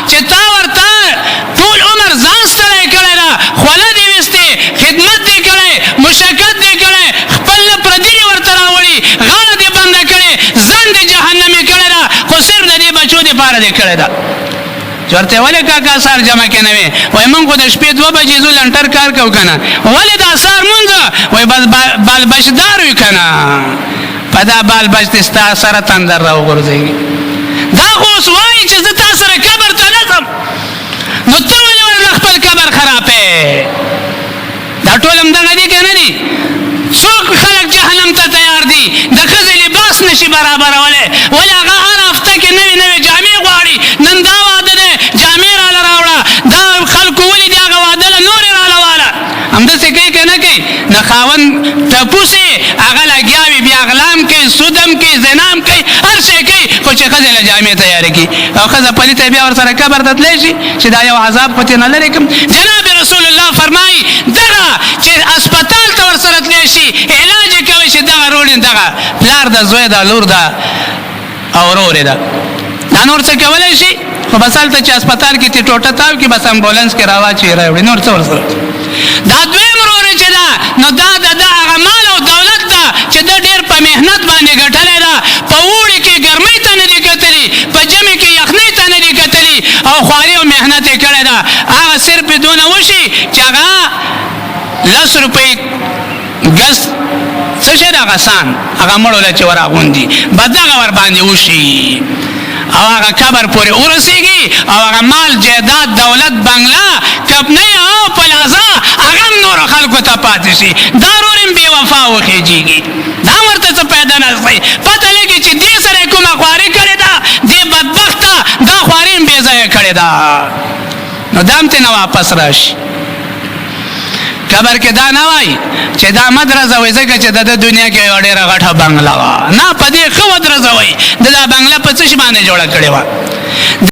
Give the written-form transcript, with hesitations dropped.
چې تا ورته ټول عمر ځان ستړی کړی ده، خوله دې ویستې، خدمت دې کړی، مشقت دې کړی، خپل نه پردي دې ورته راوړي، غاړه دې بنده کړې، ځان دې جهنمي کړی ده، خو صرف د دې بچو دپاره دې کړی ده. چې ورته ولې کاکا سار جمع کې نه وې؟ وایي موږ خو د شپې 2 بجې ځو لنټر کار کوو که نه. ولې دا سار مونځ؟ وایي بس بالبچدار وي که نه، په دا بالبچ دې ستا سره تندر را وغورځوي. دا خو اوس وایي چې زه تا سره قبر ته نه ځم، نو ته ولې ورله خپل قبر خرابې؟ دا ټول همدغه دي که نه دي؟ څوک خلک جهنم ته تیار دي، د ښځې لباس نشي برابرولی، ولې هغه هر هفته کې نوې نوې جامې غواړي. نن دا واده دی جامې راله راوړه، دا خلکو ولې دي هغه واده له نورې راله واله. همداسې کوي که نه کوي؟ د خاوند ټپوس یې هغه لګیا وي، بیا غلام کوي، سودم کوي، زنام کوي، هر شی کوي، خو چې ښځې له جامې تیارې کړي او ښځه پلیته بیا ورسره قبر ته تلی شي چې دا یو عذاب خو ترې نه لرې کړم. جناب رسول الله فرمایي دغه چې اسپتال ته ورسره تلی شي علاج یې کوي چې دغه روړي دغه پلار د زوی ده، لور ده او ورورې ده، دا نور څه کولی شي؟ خو بس هلته چې اسپتال کې تې ټوټه تاو کړي بس امبولانس کې راواچوي راوړي، نور څه ورسره. دا دویم ورورې چې ده نو دا د ده هغه مال او دولت ده چې ده ډېر په محنت باندې ګټلی ده، په اوړي کې ګرمۍ ته نه دي کتلي، په ژمي کې یخنۍ ته نه دي کتلي او خواري او محنت یې کړی ده. هغه صرف یې دونه وشي چې هغه 10 روپۍ ګز څه شی ده غسان هغه مړو له چې وراغوندي بس دغه ورباندې وشي او هغه قبر پورې ورسېږي او هغه مال جایداد دولت بنګله کپنۍ او پلازا هغه هم نورو خلکو ته پاتې شي. دا رور هم بې وفا وخېجېږي، دا ورته څه پیدا نه شي. پته لګي چې دې سره یې کومه خواري کړې ده، دې بدبخته دا خواري هم بې ځایه کړې ده، نو دا هم ترې نه واپس راشي. قبر کې دا نه وای چې دا مدرسه وای ځکه چې د دنیا کې یو ډېره غټه بنګله وه، نه په دې ښه ودرځوئ، د دا بنګله په څه شي باندې جوړه کړې وه.